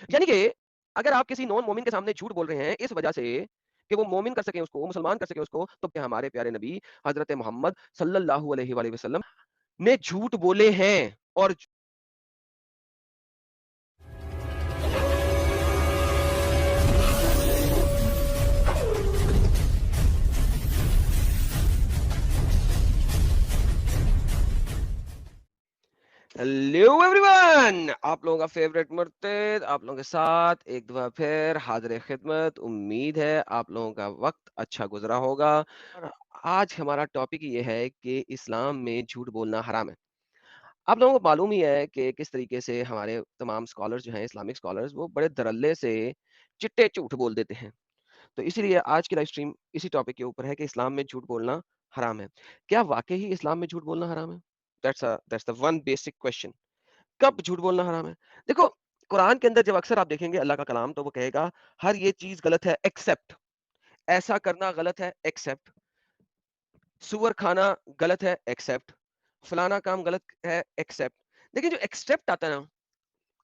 یعنی کہ اگر آپ کسی نان مومن کے سامنے جھوٹ بول رہے ہیں اس وجہ سے کہ وہ مومن کر سکیں اس کو، مسلمان کر سکیں اس کو، تو کیا ہمارے پیارے نبی حضرت محمد صلی اللہ علیہ وآلہ وسلم نے جھوٹ بولے ہیں؟ اور ہیلو ایوری ون، آپ لوگوں کا فیوریٹ مرتد آپ لوگوں کے ساتھ ایک دفعہ پھر حاضر خدمت. امید ہے آپ لوگوں کا وقت اچھا گزرا ہوگا. اور آج ہمارا ٹاپک یہ ہے کہ اسلام میں جھوٹ بولنا حرام ہے. آپ لوگوں کو معلوم ہی ہے کہ کس طریقے سے ہمارے تمام اسکالرز جو ہیں، اسلامک اسکالرز، وہ بڑے دھڑلے سے چٹے جھوٹ بول دیتے ہیں. تو اسی لیے آج کی لائف اسٹریم اسی ٹاپک کے اوپر ہے کہ اسلام میں جھوٹ بولنا حرام ہے. کیا واقعی ہی اسلام میں جھوٹ بولنا حرام ہے؟ That's the one basic question. کب جھوٹ بولنا حرام ہے؟ دیکھو، قرآن کے اندر جب اکثر آپ دیکھیں گے اللہ کا کلام تو وہ کہے گا ہر یہ چیز غلط ہے ایکسپٹ، ایسا کرنا غلط ہے ایکسپٹ، سور کھانا غلط ہے ایکسپٹ، فلانا کام غلط ہے ایکسپٹ. لیکن جو ایکسپٹ آتا ہے نا،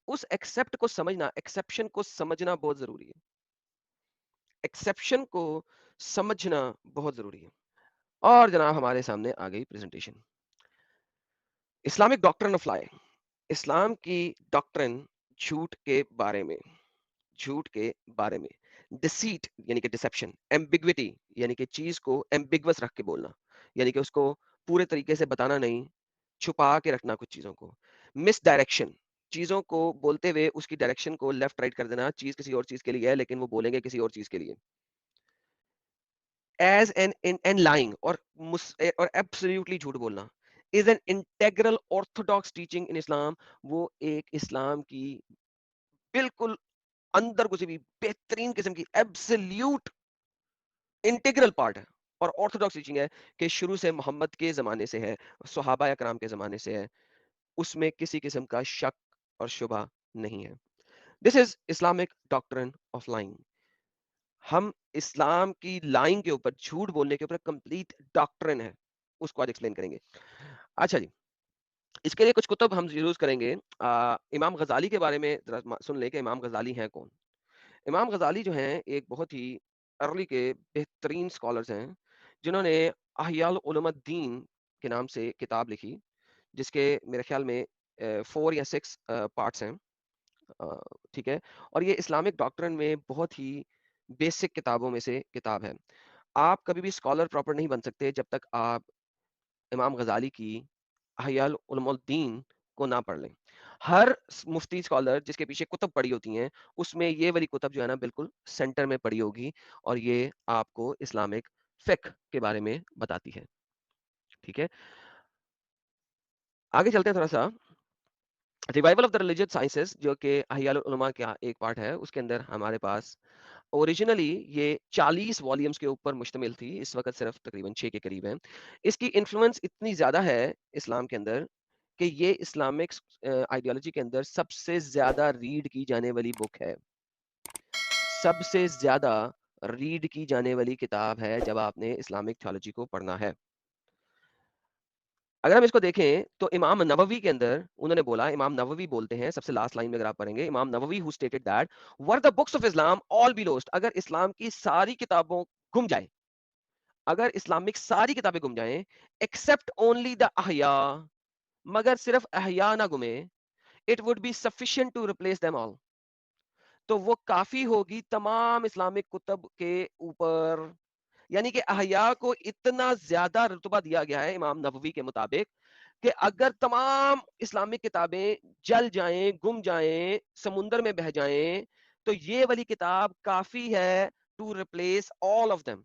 اس ایکسپٹ کو سمجھنا، ایکسپشن کو سمجھنا بہت ضروری ہے. ایکسپشن کو سمجھنا بہت ضروری ہے. اور جناب ہمارے سامنے آ گئی پریزنٹیشن، اسلامک ڈاکٹرن آف لائی، اسلام کی ڈاکٹرن جھوٹ کے بارے میں. جھوٹ کے بارے میں ڈسیٹ یعنی کہ ڈسپشن، ایمبیگوٹی یعنی کہ چیز کو ایمبیگوس رکھ کے بولنا، یعنی کہ اس کو پورے طریقے سے بتانا نہیں، چھپا کے رکھنا کچھ چیزوں کو. مس ڈائریکشن، چیزوں کو بولتے ہوئے اس کی ڈائریکشن کو لیفٹ رائٹ کر دینا، چیز کسی اور چیز کے لیے ہے لیکن وہ بولیں گے کسی اور چیز کے لیے. ایز این لائنگ اور ایبسلیوٹلی جھوٹ بولنا is an integral orthodox teaching in Islam. وہ ایک اسلام کی بالکل اندر گزری ہوئی بہترین قسم کی ایبسلیوٹ انٹیگرل پارٹ ہے اور آرتھوڈاکس ٹیچنگ ہے کہ شروع سے محمد کے زمانے سے ہے، صحابہ اکرام کے زمانے سے ہے، اس میں کسی قسم کا شک اور شبہ نہیں ہے. دس از اسلامک ڈاکٹرن آف لائنگ. ہم اسلام کی لائنگ کے اوپر، جھوٹ بولنے کے اوپر کمپلیٹ ڈاکٹرن ہے، اس کو آج ایکسپلین کریں گے. اچھا جی، اس کے لیے کچھ کتب ہم یوز کریں گے. امام غزالی کے بارے میں ذرا سن لیں کہ امام غزالی ہیں کون. امام غزالی جو ہیں ایک بہت ہی ارلی کے بہترین اسکالرز ہیں جنہوں نے احیاء علوم الدین کے نام سے کتاب لکھی، جس کے میرے خیال میں 4 یا 6 پارٹس ہیں. ٹھیک ہے، اور یہ اسلامک ڈاکٹرن میں بہت ہی بیسک کتابوں میں سے کتاب ہے. آپ کبھی بھی اسکالر پراپر نہیں بن سکتے جب تک آپ امام غزالی کی احیاء علوم الدین کو نہ پڑھ لیں. ہر مفتی اسکالر جس کے پیچھے کتب پڑھی ہوتی ہیں، اس میں یہ والی کتب جو ہے نا بالکل سینٹر میں پڑھی ہوگی، اور یہ آپ کو اسلامک فقہ کے بارے میں بتاتی ہے. ٹھیک ہے، آگے چلتے ہیں تھوڑا سا. Revival of the religious sciences جو کہ احیاء العلماء کا ایک پارٹ ہے، اس کے اندر ہمارے پاس اوریجنلی یہ 40 والیومز کے اوپر مشتمل تھی، اس وقت صرف تقریباً 6 کے قریب ہے. اس کی انفلوئنس اتنی زیادہ ہے اسلام کے اندر کہ یہ اسلامک آئیڈیالوجی کے اندر سب سے زیادہ ریڈ کی جانے والی بک ہے، سب سے زیادہ ریڈ کی جانے والی کتاب ہے جب آپ نے اسلامک تھیولوجی کو پڑھنا ہے. اگر ہم اس کو دیکھیں تو امام نووی کے اندر انہوں نے بولا، امام نووی بولتے ہیں سب سے لاسٹ لائن میں اگر آپ پڑھیں گے، امام نووی who stated that were the books of Islam all be lost. اگر اسلام کی ساری کتابوں گم جائیں، اگر اسلامک ساری کتابیں گم جائیں except only the احیاء، مگر صرف احیاء نہ گمے، it would be sufficient to replace them all. تو وہ کافی ہوگی تمام اسلامک کتب کے اوپر. یعنی کہ احیاء کو اتنا زیادہ رتبہ دیا گیا ہے امام نووی کے مطابق کہ اگر تمام اسلامک کتابیں جل جائیں، گم جائیں، سمندر میں بہ جائیں، تو یہ والی کتاب کافی ہے to replace all of them,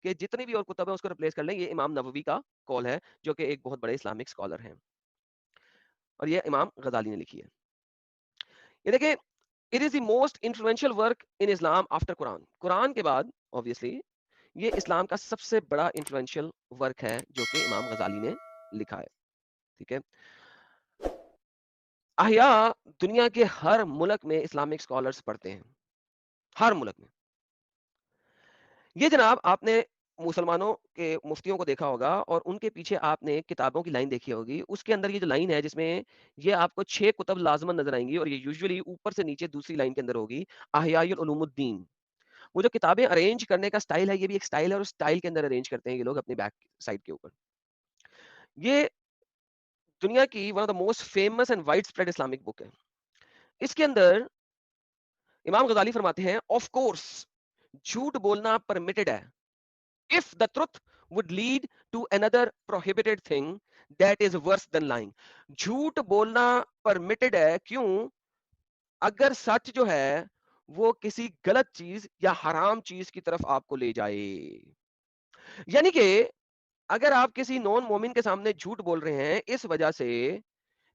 کہ جتنی بھی اور کتب ہیں اس کو ریپلیس کر لیں. یہ امام نووی کا کال ہے جو کہ ایک بہت بڑے اسلامک اسکالر ہیں، اور یہ امام غزالی نے لکھی ہے. یہ دیکھیں، it is the most influential work in Islam after قرآن. قرآن کے بعد obviously یہ اسلام کا سب سے بڑا انفلوئنشل ورک ہے جو کہ امام غزالی نے لکھا ہے. ٹھیک ہے، احیاء دنیا کے ہر ملک میں اسلامک اسکالرز پڑھتے ہیں، ہر ملک میں. یہ جناب آپ نے مسلمانوں کے مفتیوں کو دیکھا ہوگا اور ان کے پیچھے آپ نے کتابوں کی لائن دیکھی ہوگی. اس کے اندر یہ جو لائن ہے جس میں یہ آپ کو 6 کتب لازماً نظر آئیں گی اور یہ یوزولی اوپر سے نیچے دوسری لائن کے اندر ہوگی. احیاء العلوم الدین. وہ جو کتابیں ارینج کرنے کا سٹائل ہے یہ بھی ایک سٹائل ہے اور اس سٹائل کے اندر ارینج کرتے ہیں یہ لوگ اپنے بیک سائڈ کے اوپر. یہ دنیا کی one of the most famous and widespread Islamic book ہے. اس کے اندر امام غزالی فرماتے ہیں آف کورس جھوٹ بولنا پرمیٹڈ ہے if the truth would lead to another prohibited thing that is worse than lying. جھوٹ بولنا permitted ہے کیوں؟ اگر سچ جو ہے وہ کسی غلط چیز یا حرام چیز کی طرف آپ کو لے جائے. یعنی کہ اگر آپ کسی نون مومن کے سامنے جھوٹ بول رہے ہیں اس وجہ سے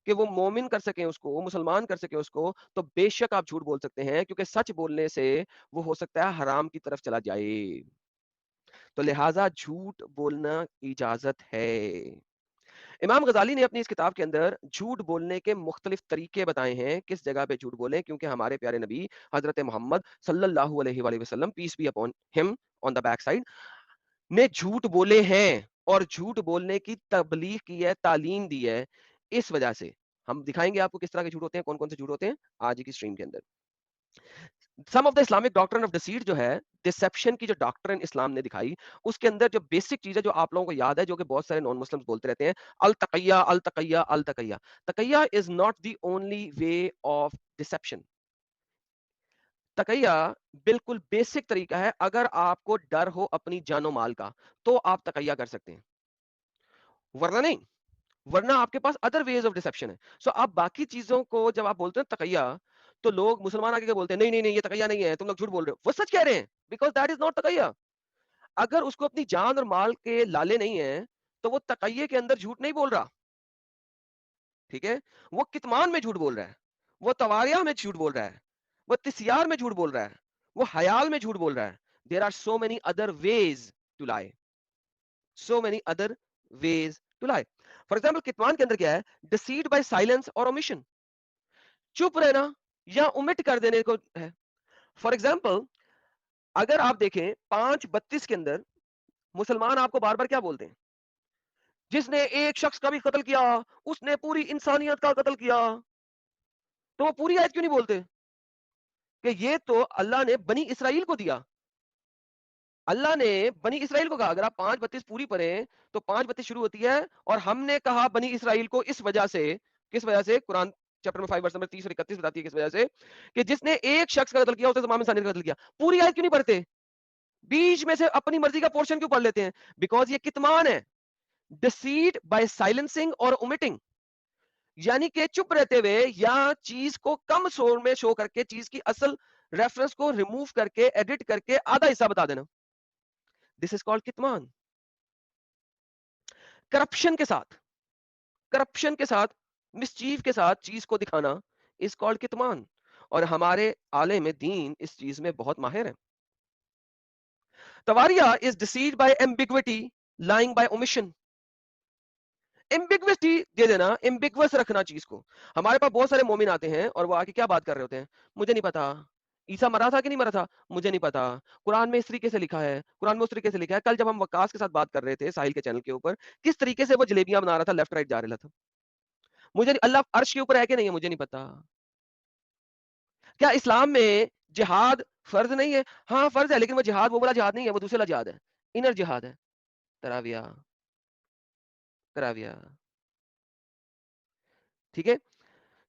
کہ وہ مومن کر سکیں اس کو, مسلمان کر سکیں اس کو, تو بے شک آپ جھوٹ بول سکتے ہیں کیونکہ سچ بولنے سے وہ ہو سکتا ہے حرام کی طرف چلا جائے. تو لہٰذا جھوٹ بولنا اجازت ہے. امام غزالی نے اپنی اس کتاب کے اندر جھوٹ بولنے کے مختلف طریقے بتائے ہیں کس جگہ پہ جھوٹ بولیں, کیونکہ ہمارے پیارے نبی حضرت محمد صلی اللہ علیہ وآلہ وسلم پیس be upon him on the back side نے جھوٹ بولے ہیں اور جھوٹ بولنے کی تبلیغ کی ہے, تعلیم دی ہے. اس وجہ سے ہم دکھائیں گے آپ کو کس طرح کے جھوٹ ہوتے ہیں, کون کون سے جھوٹ ہوتے ہیں آج کی اسٹریم کے اندر. سم آف دا اسلامک ڈاکٹرن آف ڈیسیٹ جو ہے, ڈسپشن کی جو ڈاکٹرن اسلام نے دکھائی, اس کے اندر جو بیسک چیز ہے جو آپ لوگوں کو یاد ہے, جو کہ بہت سارے نان مسلمز بولتے رہتے ہیں, التقیہ التقیہ التقیہ. تقیہ is not the only way of deception. تقیہ بالکل بیسک طریقہ ہے. اگر آپ کو ڈر ہو اپنی جان و مال کا تو آپ تقیہ کر سکتے ہیں, ورنہ نہیں, ورنہ آپ کے پاس ادر ویز آف ڈسپشن ہے. سو آپ باقی چیزوں کو جب آپ بولتے ہیں تقیہ تو لوگ مسلمان آگے کے بولتے ہیں نہیں نہیں نہیں یہ تقیہ نہیں ہے, تم لوگ جھوٹ بول رہے ہو. وہ سچ کہہ رہے ہیں بیکاز دیٹ از ناٹ تقیہ. اگر اس کو اپنی جان اور مال کے لالے نہیں ہیں تو وہ تقیہ کے اندر جھوٹ نہیں بول رہا. ٹھیک ہے, وہ کتمان میں جھوٹ بول رہا ہے, وہ تواریہ میں جھوٹ بول رہا ہے, وہ تسیار میں جھوٹ بول رہا ہے, وہ حیال میں جھوٹ بول رہا ہے. There are so many other ways to lie, so many other ways to lie. For example, کتمان کے اندر کیا ہے, deceit by silence اور omission, چپ رہنا یا omit کر دینے کو ہے. For example, اگر آپ دیکھیں 5:32 کے اندر مسلمان آپ کو بار بار کیا بولتے ہیں, جس نے ایک شخص کا بھی قتل کیا اس نے پوری انسانیت کا قتل کیا. تو وہ پوری آیت کیوں نہیں بولتے کہ یہ تو اللہ نے بنی اسرائیل کو دیا. اللہ نے بنی اسرائیل کو کہا, اگر آپ 5:32 پوری پڑھیں تو 5:32 شروع ہوتی ہے اور ہم نے کہا بنی اسرائیل کو اس وجہ سے, کس وجہ سے, قرآن چیپٹر میں 5 ورس نمبر 30 اور 31 بتاتی ہے کس وجہ سے, کہ جس نے ایک شخص کا قتل کیا اسے تمام انسانیت کا قتل کیا. پوری آیت کیوں نہیں پڑھتے, بیچ میں سے اپنی مرضی کا پورشن کیوں پڑھ لیتے ہیں؟ بیکاز یہ کتمان ہے, ڈیسیٹ بائی سائلنسنگ اور اومٹنگ, یعنی کہ چپ رہتے ہوئے یا چیز کو کم شور میں شو کر کے چیز کی اصل ریفرنس کو ریموو کر کے ایڈٹ کر کے آدھا حصہ بتا دینا. دس از کالڈ کتمان. کرپشن کے ساتھ, کرپشن کے ساتھ, مسچیف کے ساتھ چیز کو دکھانا از کالڈ کتمان, اور ہمارے عالم دین اس چیز میں بہت ماہر ہیں. تواریہ is decide by ambiguity, lying by omission. Ambiguity دے دینا, ایمبیگوس رکھنا چیز کو. ہمارے پاس بہت سارے مومن آتے ہیں اور وہ آ کے کیا بات کر رہے ہوتے ہیں, مجھے نہیں پتا عیسیٰ مرا تھا کہ نہیں مرا تھا, مجھے نہیں پتا, قرآن میں اس طریقے سے لکھا ہے, قرآن میں اس طریقے سے لکھا ہے. کل جب ہم وقاص کے ساتھ بات کر رہے تھے ساحل کے چینل کے اوپر, کس طریقے سے وہ جلیبیاں بنا رہا تھا, لیفٹ رائٹ جا رہا تھا. مجھے اللہ عرش کے اوپر ہے کہ نہیں ہے مجھے نہیں پتا. کیا اسلام میں جہاد فرض نہیں ہے؟ ہاں فرض ہے, لیکن وہ جہاد وہ والا جہاد نہیں ہے, وہ دوسرا والا جہاد ہے, انر جہاد ہے, تراویہ, تراویہ. ٹھیک ہے,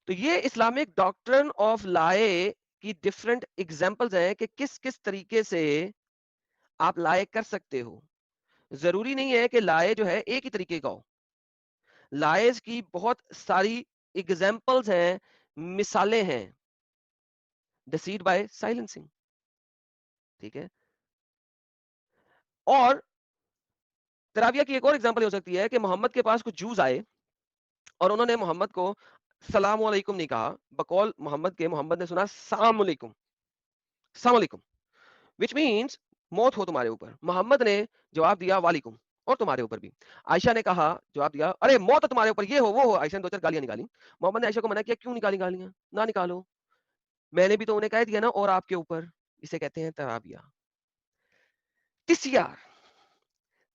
تو یہ اسلامک ڈاکٹرن آف لائے کی ڈفرنٹ ایگزامپلز ہیں کہ کس کس طریقے سے آپ لائے کر سکتے ہو. ضروری نہیں ہے کہ لائے جو ہے ایک ہی طریقے کا ہو, لائز کی بہت ساری ایگزامپلز ہیں, مثالیں ہیں. ڈیسیڈ بائی سائلنسنگ, ٹھیک ہے. اور تراویہ کی ایک اور ایگزامپل ہو سکتی ہے کہ محمد کے پاس کچھ جوز آئے اور انہوں نے محمد کو السلام علیکم نہیں کہا, بقول محمد کے محمد نے سنا السلام علیکم, السلام علیکم, which means موت ہو تمہارے اوپر. محمد نے جواب دیا وعلیکم, اور تمہارے اوپر بھی. عائشہ نے کہا, جواب دیا ارے موت ہے تمہارے اوپر, یہ ہو وہ ہو. عائشہ نے 2-4 گالیاں نکالی. محمد نے عائشہ کو منع کیا, کیوں نکالی گالیاں, نہ نکالو, میں نے بھی تو انہیں کہہ دیا نا, اور آپ کے اوپر. اسے کہتے ہیں تراویہ. تسیار,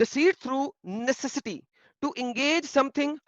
deceit through necessity to engage something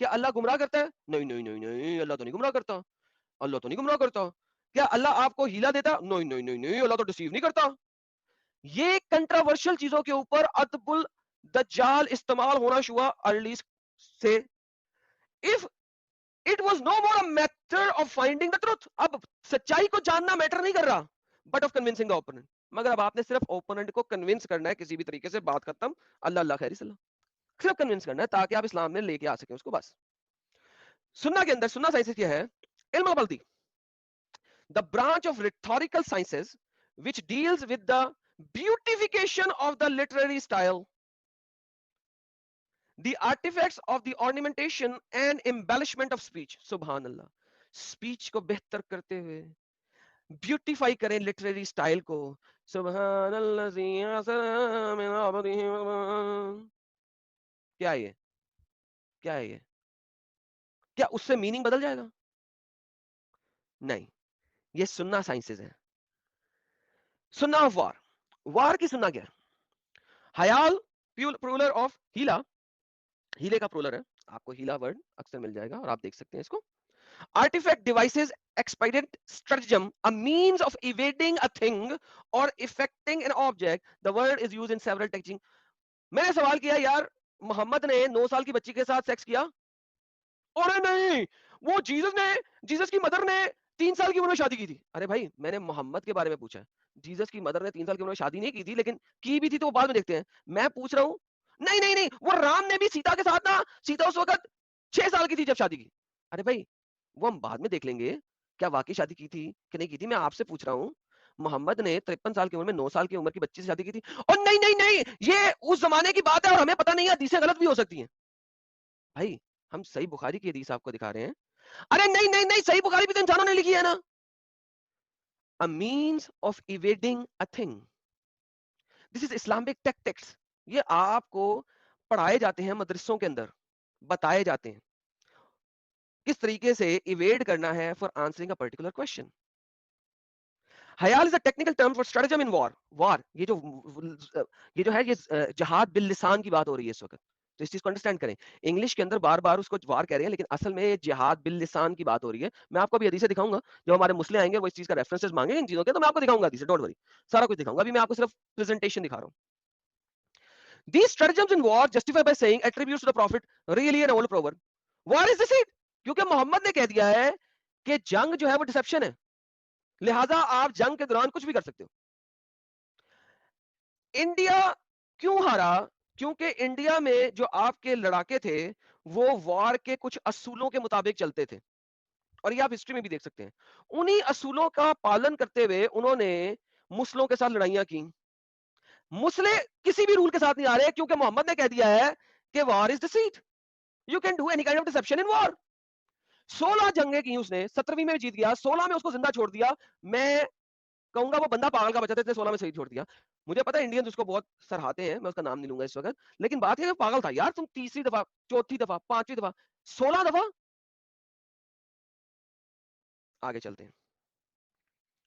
کیا اللہ گمراہ کرتا ہے؟ نہیں نہیں نہیں نہیں، اللہ تو نہیں گمراہ کرتا، اللہ تو نہیں گمراہ کرتا. کیا اللہ آپ کو ہیلا دیتا؟ نہیں نہیں نہیں نہیں، اللہ تو ڈسیو نہیں کرتا. یہ کنٹراورشل چیزوں کے اوپر ادب الدجال استعمال ہونا شروع ارلی سے. if it was no more a matter of finding the truth. اب سچائی کو جاننا میٹر نہیں کر رہا but of convincing the opponent. مگر اب آپ نے صرف اوپوننٹ کو کنونس کرنا ہے کسی بھی طریقے سے، بات ختم، اللہ اللہ خیر صلی، صرف کنونس کرنا ہے تاکہ آپ اسلام میں لے کے آ سکیں اس کو. بس سننا کے اندر، سننا سائنس کیا ہے؟ علم بلدی، the branch of rhetorical sciences which deals with the beautification of the literary style, the artifacts of the ornamentation and embellishment of speech. سبحان اللہ، speech کو بہتر کرتے ہوئے بیوٹیفائی کریں لٹریری سٹائل کو. سبحان اللہ، کیا یہ، کیا ہے یہ، کیا اس سے میننگ بدل جائے گا؟ نہیں، یہ سننا سائنسز ہیں. سننا آف وار، وار کی سننا کیا ہے؟ حیال پرولر آف ہیلا، ہیلے کا پرولر ہے، آپ کو ہیلا ورڈ اکثر مل جائے گا اور آپ دیکھ سکتے ہیں اس کو. Artifact devices expedient stratagem, a means of evading a thing or effecting an object. The word is used in several teaching. میں نے سوال کیا یار محمد نے 9 سال کی بچی کے ساتھ سیکس کیا؟ ارے نہیں، وہ جیسس کی مدر نے 3 سال کی عمر میں شادی کی تھی. ارے بھائی میں نے محمد کے بارے میں پوچھا ہے، جیسس کی مدر نے 3 سال کی عمر میں شادی نہیں کی تھی، لیکن کی بھی تھی تو وہ بعد میں دیکھتے ہیں. میں پوچھ رہا ہوں نہیں نہیں نہیں، وہ رام نے بھی سیتا کے ساتھ نا، سیتا اس وقت 6 سال کی تھی جب شادی کی. ارے بھائی وہ ہم بعد میں دیکھ لیں گے کیا واقعی شادی کی تھی کہ نہیں کی تھی. میں آپ سے پوچھ رہا ہوں محمد نے 53 سال کی عمر میں 9 سال کی عمر کی بچی سے شادی کی تھی. اور نہیں نہیں نہیں، یہ اس زمانے کی بات ہے اور ہمیں پتہ نہیں ہے، حدیثیں غلط بھی ہو سکتی ہیں. بھائی ہم صحیح بخاری کی حدیث آپ کو دکھا رہے ہیں. ارے نہیں نہیں نہیں، صحیح بخاری بھی تو انسانوں نے لکھی ہے نا. A means of evading a thing. This is Islamic tactics. یہ آپ کو پڑھائے جاتے ہیں مدرسوں کے اندر، بتائے جاتے ہیں کس طریقے سے ایویڈ کرنا ہے for answering a particular question. حیال is a technical term for stratagem in war. War یہ جو ہے یہ جہاد باللسان کی بات ہو رہی ہے اس وقت، تو اس چیز کو انڈرسٹینڈ کریں. انگلش کے اندر بار بار اس کو وار کہہ رہے ہیں لیکن اصل میں یہ جہاد باللسان کی بات ہو رہی ہے. میں آپ کو ابھی حدیثیں دکھاؤں گا، جو ہمارے مسلم آئیں گے وہ اس چیز کا ریفرنسز مانگیں گے ان چیزوں کے، تو میں آپ کو دکھاؤں گا حدیثیں، ڈونٹ وری، سارا کچھ دکھاؤں گا. ابھی میں آپ کو صرف پریزنٹیشن دکھا رہا ہوں. These stratagems in war justify by saying attributes to the prophet really an old proverb. War is deceit. کیونکہ محمد نے کہہ دیا ہے کہ جنگ جو ہے وہ ڈسپشن ہے، لہٰذا آپ جنگ کے دوران کچھ بھی کر سکتے ہو. انڈیا کیوں ہارا؟ کیونکہ انڈیا میں جو آپ کے لڑاکے تھے وہ وار کے کچھ اصولوں کے مطابق چلتے تھے، اور یہ آپ ہسٹری میں بھی دیکھ سکتے ہیں. انہی اصولوں کا پالن کرتے ہوئے انہوں نے مسلموں کے ساتھ لڑائیاں کی. مسلے کسی بھی رول کے ساتھ نہیں آ رہے کیونکہ محمد نے کہہ دیا ہے کہ war is deceit, you can do any kind of deception in war. 16 جنگیں کی اس نے، 17ویں میں جیت گیا، 16 میں اس کو زندہ چھوڑ دیا. میں کہوں گا وہ بندہ پاگل کا بچہ تھا، 16 میں صحیح چھوڑ دیا. مجھے پتا انڈینز اس کو بہت سراہتے ہیں، میں اس کا نام نہیں لوں گا اس وقت، لیکن بات یہ پاگل تھا یار. تم تیسری دفعہ، چوتھی دفعہ، پانچویں دفعہ، 16 دفعہ. آگے چلتے ہیں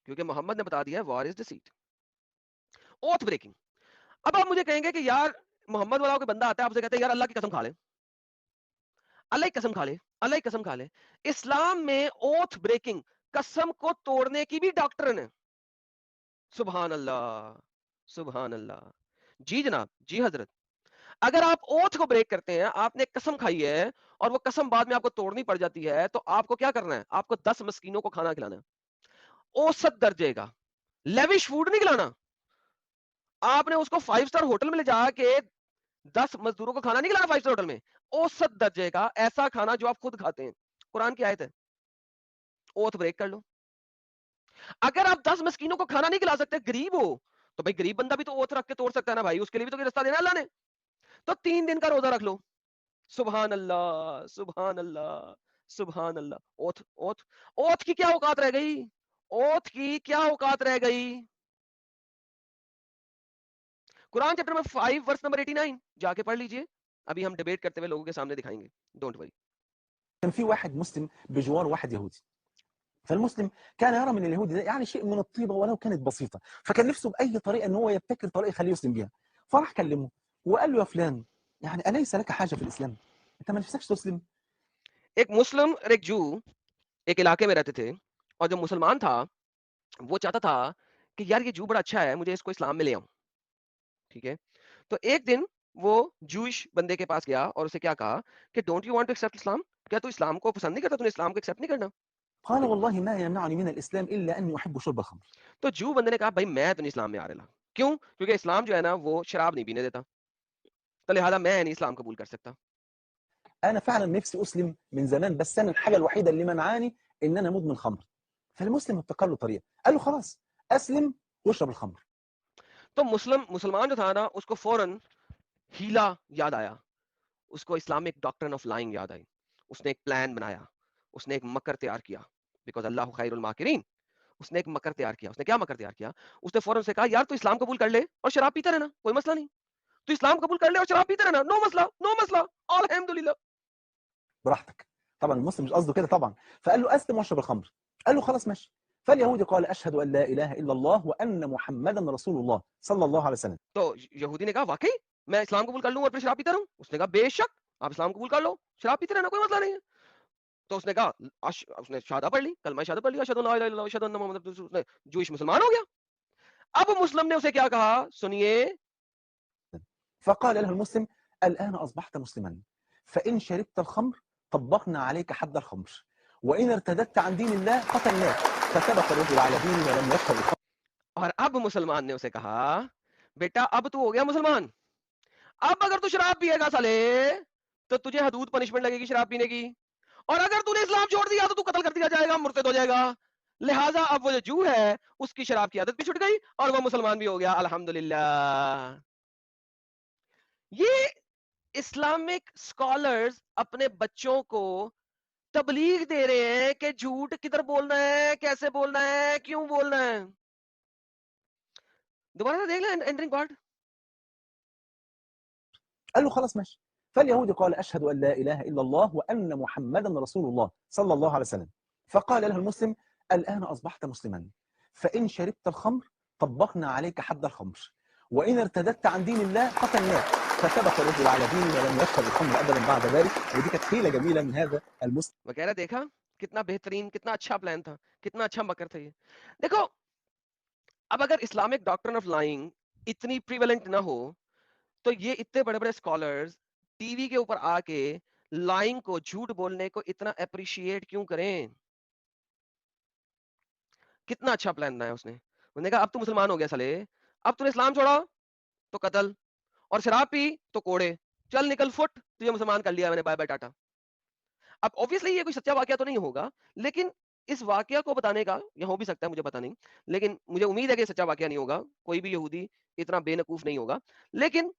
کیونکہ محمد نے بتا دیا ہے war is deceit. Oath breaking. اب آپ مجھے کہیں گے کہ یار محمد والا کوئی بندہ آتا ہے آپ سے کہتے ہیں یار اللہ کی قسم کھا لے، اللہ کی قسم کھا لے، اللہ کی قسم کھا لے. اسلام میں اوتھ بریکنگ، قسم کو توڑنے کی بھی ڈاکٹرن ہے. سبحان اللہ، سبحان اللہ. جی جناب، جی حضرت. اگر آپ اوتھ کو بریک کرتے ہیں، آپ نے قسم کھائی ہے اور وہ قسم بعد میں آپ کو توڑنی پڑ جاتی ہے، تو آپ کو کیا کرنا ہے؟ آپ کو 10 مسکینوں کو کھانا کھلانا ہے، اوسط درجے کا، لیوش فوڈ نہیں کھلانا. آپ نے اس کو 5 اسٹار ہوٹل میں لے جا کے 10 مزدوروں کو کھانا نہیں کھلانا 5 اسٹار ہوٹل میں، اوسط درجے کا ایسا کھانا جو آپ خود کھاتے ہیں. قرآن کی آیت ہے. اوتھ بریک کر لو. اگر آپ 10 مسکینوں کو کھانا نہیں کھلا سکتے، غریب ہو، تو بھائی غریب بندہ بھی تو اوتھ رکھ کے توڑ سکتا ہے نا بھائی، اس کے لیے بھی تو کوئی رستہ دینا اللہ نے. تو 3 دن کا روزہ رکھ لو. سبحان اللہ، سبحان اللہ، سبحان اللہ. اوتھ اوتھ اوتھ کی کیا اوقات رہ گئی؟ اوتھ کی کیا اوقات رہ گئی؟ قرآن چیپٹر نمبر 5 ورس نمبر 89 جا کے پڑھ لیجئے. ابھی ہم ڈیبیٹ کرتے ہوئے لوگوں کے سامنے دکھائیں گے، ڈونٹ وری. كان في واحد مسلم بجوار واحد يهودي، فالمسلم كان يرى من اليهودي ده يعني شيء من الطيبه ولو كانت بسيطه، فكان نفسه باي طريقه ان هو يبتكر طريقه يخليه يسلم بيها. فراح كلمه وقال له يا فلان، يعني اليس لك حاجه في الاسلام؟ انت ما نفسكش تسلم؟ ایک مسلم اور ایک جو ایک علاقے میں رہتے تھے، اور جو مسلمان تھا وہ چاہتا تھا کہ یار یہ جو بڑا اچھا ہے، مجھے اس کو اسلام میں لے آؤں. ٹھیک ہے، تو ایک دن وہ جوئش بندے کے پاس گیا اور اسے کیا کہا کہ don't you want to accept Islam, کیا تو اسلام کو پسند نہیں کرتا، تو اسلام کو ایکسپٹ نہیں کرنا؟ قال والله ما يمنعني من الإسلام إلا أني أحب شرب الخمر. تو جو بندے نے کہا بھائی میں تو نہیں اسلام میں آ رہا. کیوں؟ کیونکہ اسلام جو ہے نا وہ شراب نہیں پینے دیتا، تو لہٰذا میں نہیں اسلام قبول کر سکتا. أنا فعلا نفسي أسلم من زمان، بس أنا الحاجة الوحيدة اللي منعاني إن أنا مدمن خمر. فالمسلم ابتكر له طريقة، قال له خلاص أسلم واشرب الخمر. تو مسلمان جو تھا نا اس کو فوراً ہیلا یاد آیا، اس کو اسلامک ڈاکٹرن آف لائنگ یاد آئی. اس نے ایک پلان بنایا، اس نے ایک مکر تیار کیا، بیکاز اللہ خیر الماکرین. اس نے ایک مکر تیار کیا. اس نے کیا مکر تیار کیا؟ اس نے فوراً سے کہا یار تو اسلام قبول کر لے اور شراب پیتا رہنا، کوئی مسئلہ نہیں. تو اسلام قبول کر لے اور شراب پیتا رہنا، نو مسئلہ، نو مسئلہ، الحمدللہ. براحتك. طبعا المسلم مش قصده كده طبعا، فقال له أسلم واشرب الخمر. قال له خلاص ماشي. فاليهودي قال أشهد أن لا إله إلا الله وأن محمدا رسول الله صلى الله عليه وسلم. تو یہودی نے کہا واقعی میں اسلام قبول کر لوں اور پھر شراب پیتا رہوں؟ اس نے کہا بے شک آپ اسلام قبول کر لو، شراب پیتے رہنا، کوئی مسئلہ نہیں ہے. تو اس نے کہا اس نے شہادہ پڑھ لی، کلمہ شہادہ پڑھ لیا، اشہد ان لا الہ الا اللہ واشہد ان محمد رسول اللہ. جوئش مسلمان ہو گیا. اب مسلم نے اسے کیا کہا سنیے، فقال له المسلم الآن أصبحت مسلما، فإن شربت الخمر طبقنا عليك حد الخمر، وإن ارتدت عن دين الله قتلناك. فثبت الرجل على دينه ولم يشرب الخمر. اور اب مسلمان نے اسے کہا بیٹا اب تو ہو گیا مسلمان، اب اگر تو شراب پیے گا سالے تو تجھے حدود پنشمنٹ لگے گی شراب پینے کی، اور اگر تو نے اسلام چھوڑ دیا تو قتل کر دیا جائے گا، مرتد ہو جائے گا. لہٰذا اب وہ جو ہے اس کی شراب کی عادت بھی چھٹ گئی اور وہ مسلمان بھی ہو گیا. الحمدللہ. یہ اسلامک اسکالرز اپنے بچوں کو تبلیغ دے رہے ہیں کہ جھوٹ کدھر بولنا ہے، کیسے بولنا ہے، کیوں بولنا ہے. دوبارہ سے دیکھ لیں اینڈرنگ پارٹ. قال له خلاص ماشي. فاليهودي قال أشهد أن لا إله إلا الله وأن محمدا رسول الله صلى الله عليه وسلم. فقال له المسلم الآن أصبحت مسلما، فإن شربت الخمر طبقنا عليك حد الخمر، وإن ارتدت عن دين الله قتلناك. فثبت الرجل على دينه ولم يشرب الخمر أبدا بعد ذلك. ودي كانت حيلة جميلة من هذا المسلم. وغیرہ دیکھا کتنا بہترین، کتنا اچھا پلان تھا، کتنا اچھا مکر تھا یہ. دیکھو اب اگر اسلامک ڈاکٹرن آف لائنگ اتنی پریویلنٹ نہ ہو تو یہ اتنے بڑے بڑے اسکالرز ٹی وی کے اوپر آ کے لائنگ کو، جھوٹ بولنے کو اتنا اپریشیٹ کیوں کریں؟ کتنا اچھا پلان بنایا اس نے. انہوں نے کہا اب تو مسلمان ہو گیا سالے، اب تو نے اسلام چھوڑا تو قتل، اور شراب پی تو کوڑے، چل نکل فٹ، تجھے مسلمان کر لیا میں نے، بائے بائے ٹاٹا. اب obviously یہ کوئی سچا واقعہ تو نہیں ہوگا، لیکن اس واقعہ کو بتانے کا، یہ ہو بھی سکتا ہے مجھے پتا نہیں، لیکن مجھے امید ہے کہ سچا واقعہ نہیں ہوگا، کوئی بھی یہودی اتنا بے نقوف نہیں ہوگا. لیکن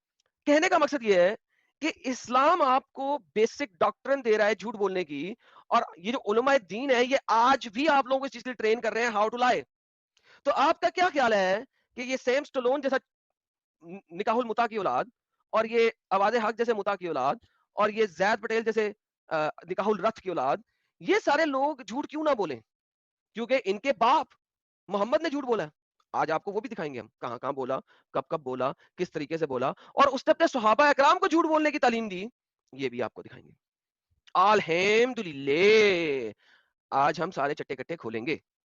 کہنے کا مقصد یہ ہے کہ اسلام آپ کو بیسک ڈاکٹرن دے رہا ہے جھوٹ بولنے کی، اور یہ جو علماء دین ہے یہ آج بھی آپ لوگوں کو اس چیز کے لیے ٹرین کر رہے ہیں، ہاؤ ٹو لائے. تو آپ کا کیا خیال ہے کہ یہ سیم سٹلون جیسا نکاح المتا کی اولاد، اور یہ آواز حق جیسے متا کی اولاد، اور یہ زید پٹیل جیسے نکاح الرتھ کی اولاد، یہ سارے لوگ جھوٹ کیوں نہ بولیں؟ کیونکہ ان کے باپ محمد نے جھوٹ بولا ہے. آج آپ کو وہ بھی دکھائیں گے ہم، کہاں کہاں بولا، کب کب بولا، کس طریقے سے بولا، اور اس نے اپنے صحابہ اکرام کو جھوٹ بولنے کی تعلیم دی، یہ بھی آپ کو دکھائیں گے. الحمدللہ. آج ہم سارے چٹے کٹے کھولیں گے.